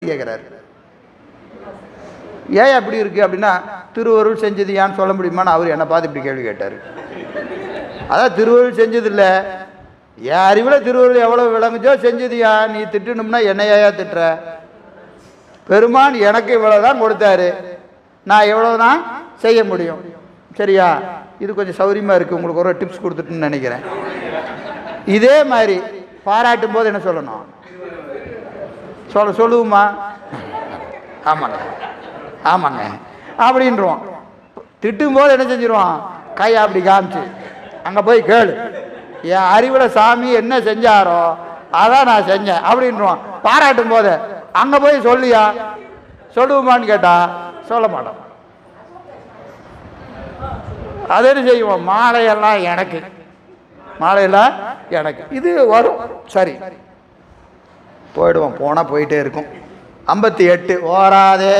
கேட்குறாரு. ஏன் அப்படி இருக்குது அப்படின்னா, திருவருள் செஞ்சது ஏன்னு சொல்ல முடியுமான்னு அவர் என்னை பார்த்து இப்படி கேள்வி கேட்டார். அதான் திருவருள் செஞ்சதில்லை, என் அறிவில் திருவருள் எவ்வளோ விளங்குச்சோ செஞ்சதுயா, நீ திட்டணும்னா என்னையா திட்டுற? பெருமான் எனக்கு இவ்வளோ தான் கொடுத்தாரு, நான் எவ்வளோ தான் செய்ய முடியும். சரியா? இது கொஞ்சம் சௌரியமாக இருக்குது, உங்களுக்கு ஒரு டிப்ஸ் கொடுத்துட்டுன்னு நினைக்கிறேன். இதே மாதிரி பாராட்டும் போது என்ன சொல்லணும்? சொல்லுவோமா? ஆமாங்க ஆமாங்க அப்படின்றோம். திட்டும் போது என்ன செஞ்சிருவோம்? கையை அப்படி காமிச்சு அங்கே போய் கேளு, என் அறிவில் சாமி என்ன செஞ்சாரோ அதான் நான் செஞ்சேன் அப்படின்றோம். பாராட்டும் போது அங்கே போய் சொல்லியா சொல்லுவோமான்னு கேட்டால் சொல்ல மாட்டோம். அது என்ன செய்வோம்? மாலையெல்லாம் எனக்கு, மாலையெல்லாம் எனக்கு, இது வரும். சரி, போயிடுவோம். போனால் போயிட்டே இருக்கும். 58 ஓராதே